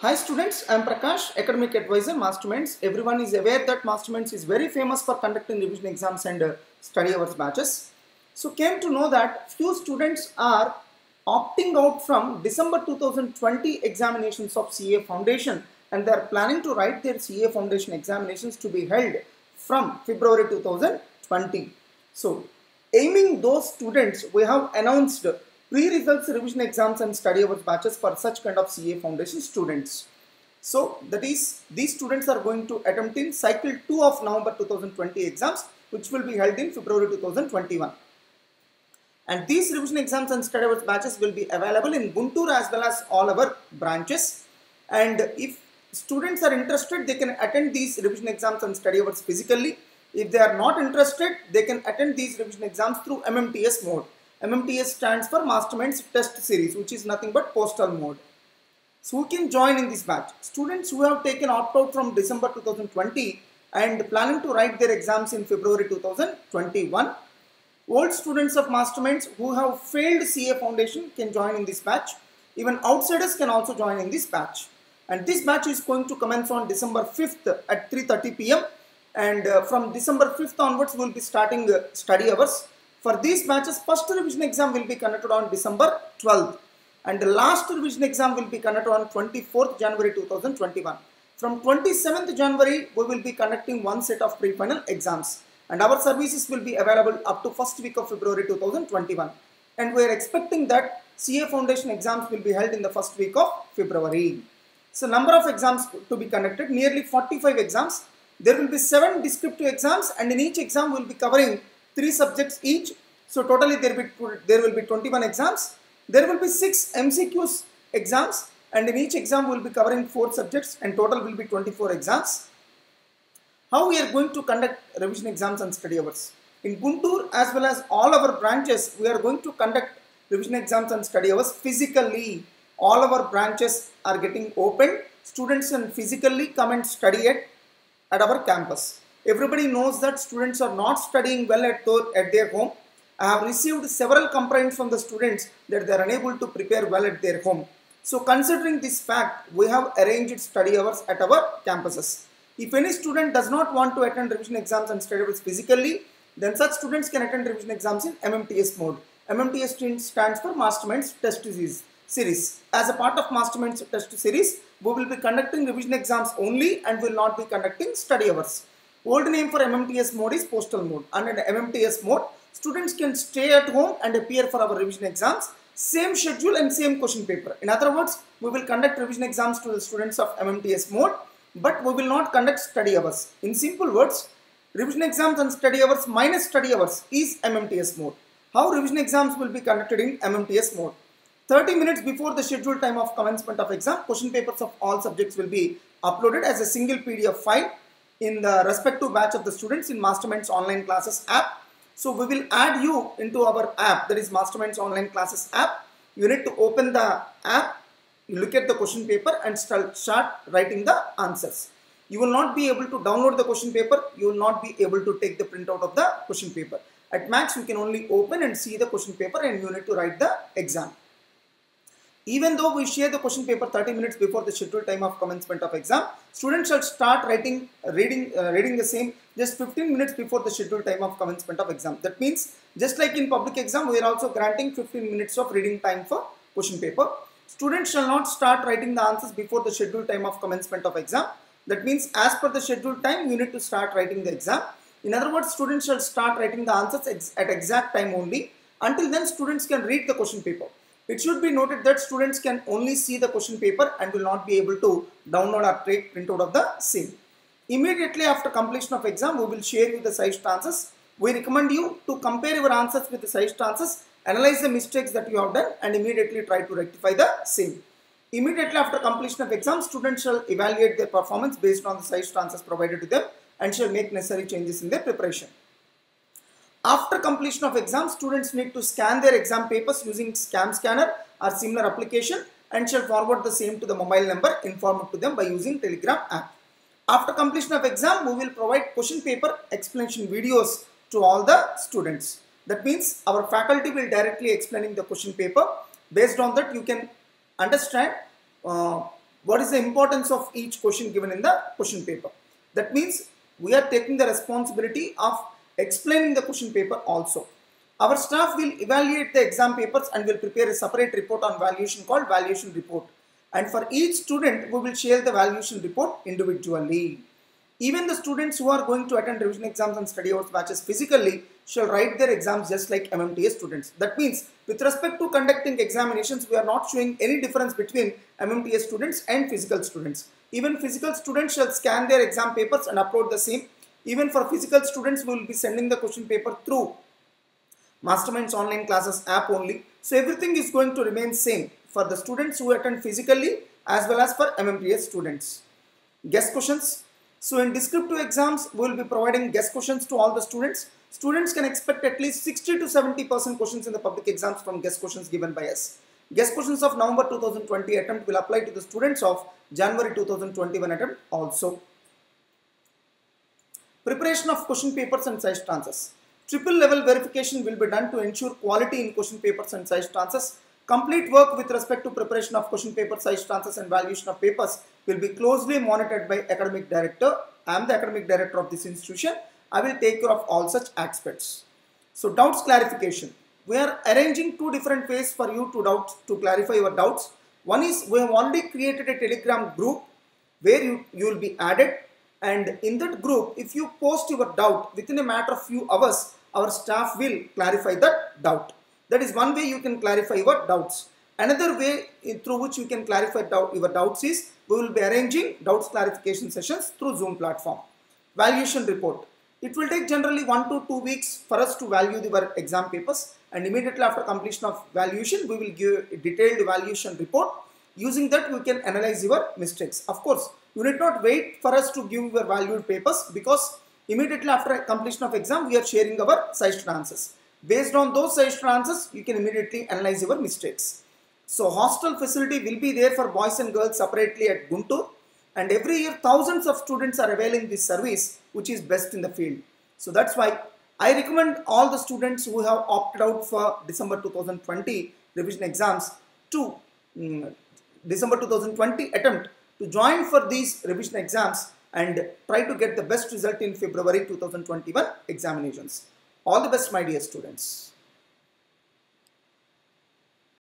Hi students, I am Prakash, Academic Advisor, Masterminds. Everyone is aware that Masterminds is very famous for conducting revision exams and study hours batches. So came to know that few students are opting out from December 2020 examinations of CA Foundation and they are planning to write their CA Foundation examinations to be held from February 2020. So aiming those students, we have announced pre-results revision exams and study hours batches for such kind of CA Foundation students. So that is, these students are going to attempt in cycle 2 of November 2020 exams, which will be held in February 2021. And these revision exams and study hours batches will be available in Guntur as well as all our branches. And if students are interested, they can attend these revision exams and study hours physically. If they are not interested, they can attend these revision exams through MMTS mode. MMTS stands for Masterminds Test Series, which is nothing but postal mode. So who can join in this batch? Students who have taken opt-out from December 2020 and planning to write their exams in February 2021. Old students of Masterminds who have failed CA Foundation can join in this batch. Even outsiders can also join in this batch. And this batch is going to commence on December 5th at 3:30 p.m. And from December 5th onwards, we will be starting study hours. For these batches, first revision exam will be conducted on December 12th and the last revision exam will be conducted on 24th January 2021. From 27th January, we will be conducting one set of pre-final exams and our services will be available up to first week of February 2021. And we are expecting that CA Foundation exams will be held in the first week of February. So number of exams to be conducted, nearly 45 exams. There will be 7 descriptive exams and in each exam we will be covering 3 subjects each. So totally there will be 21 exams. There will be 6 MCQs exams and in each exam we will be covering 4 subjects and total will be 24 exams. How we are going to conduct revision exams and study hours? In Guntur as well as all our branches, we are going to conduct revision exams and study hours physically. All our branches are getting opened. Students can physically come and study at our campus. Everybody knows that students are not studying well at their home. I have received several complaints from the students that they are unable to prepare well at their home. So considering this fact, we have arranged study hours at our campuses. If any student does not want to attend revision exams and study hours physically, then such students can attend revision exams in MMTS mode. MMTS stands for Masterminds Test Series. As a part of Masterminds Test Series, we will be conducting revision exams only and will not be conducting study hours. Old name for MMTS mode is postal mode. Under the MMTS mode, students can stay at home and appear for our revision exams. Same schedule and same question paper. In other words, we will conduct revision exams to the students of MMTS mode, but we will not conduct study hours. In simple words, revision exams and study hours minus study hours is MMTS mode. How revision exams will be conducted in MMTS mode? 30 minutes before the scheduled time of commencement of exam, question papers of all subjects will be uploaded as a single PDF file in the respective batch of the students in Masterminds Online Classes app. So we will add you into our app, that is Masterminds Online Classes app. You need to open the app, you look at the question paper and start writing the answers. You will not be able to download the question paper, you will not be able to take the printout of the question paper. At max, you can only open and see the question paper and you need to write the exam. Even though we share the question paper 30 minutes before the scheduled time of commencement of exam, students shall start reading the same just 15 minutes before the scheduled time of commencement of exam. That means, just like in public exam, we are also granting 15 minutes of reading time for question paper. Students shall not start writing the answers before the scheduled time of commencement of exam. That means, as per the scheduled time, you need to start writing the exam. In other words, students shall start writing the answers at exact time only. Until then, students can read the question paper. It should be noted that students can only see the question paper and will not be able to download or take printout of the same. Immediately after completion of exam, we will share you the sized answers. We recommend you to compare your answers with the sized answers, analyze the mistakes that you have done and immediately try to rectify the same. Immediately after completion of exam, students shall evaluate their performance based on the sized answers provided to them and shall make necessary changes in their preparation. After completion of exam, students need to scan their exam papers using Scam Scanner or similar application and shall forward the same to the mobile number informed to them by using Telegram app. After completion of exam, we will provide question paper explanation videos to all the students. That means our faculty will directly explaining the question paper. Based on that, you can understand what is the importance of each question given in the question paper. That means we are taking the responsibility of explaining the question paper also. Our staff will evaluate the exam papers and will prepare a separate report on valuation called valuation report. And for each student, we will share the valuation report individually. Even the students who are going to attend revision exams and study hours batches physically shall write their exams just like MMTS students. That means with respect to conducting examinations, we are not showing any difference between MMTS students and physical students. Even physical students shall scan their exam papers and upload the same. Even for physical students, we will be sending the question paper through Masterminds online classes app only. So everything is going to remain same for the students who attend physically as well as for MMTS students. Guest questions. So in descriptive exams, we will be providing guest questions to all the students. Students can expect at least 60 to 70% questions in the public exams from guest questions given by us. Guest questions of November 2020 attempt will apply to the students of January 2021 attempt also. Preparation of question papers and suggested answers. Triple level verification will be done to ensure quality in question papers and suggested answers. Complete work with respect to preparation of question papers, suggested answers and valuation of papers will be closely monitored by academic director. I am the academic director of this institution. I will take care of all such aspects. So doubts clarification. We are arranging two different ways for you to clarify your doubts. One is we have already created a Telegram group where you will be added, and in that group, if you post your doubt within a matter of few hours, our staff will clarify that doubt. That is one way you can clarify your doubts. Another way through which you can clarify your doubts is we will be arranging doubts clarification sessions through Zoom platform. Valuation report. It will take generally 1 to 2 weeks for us to value your exam papers, and immediately after completion of valuation, we will give a detailed valuation report. Using that, you can analyze your mistakes. Of course, you need not wait for us to give your valued papers, because immediately after completion of exam, we are sharing our suggested answers. Based on those suggested answers, you can immediately analyze your mistakes. So hostel facility will be there for boys and girls separately at Guntur, and every year thousands of students are availing this service, which is best in the field. So that's why I recommend all the students who have opted out for December 2020 revision exams to December 2020 attempt to join for these revision exams and try to get the best result in February 2021 examinations. All the best, my dear students.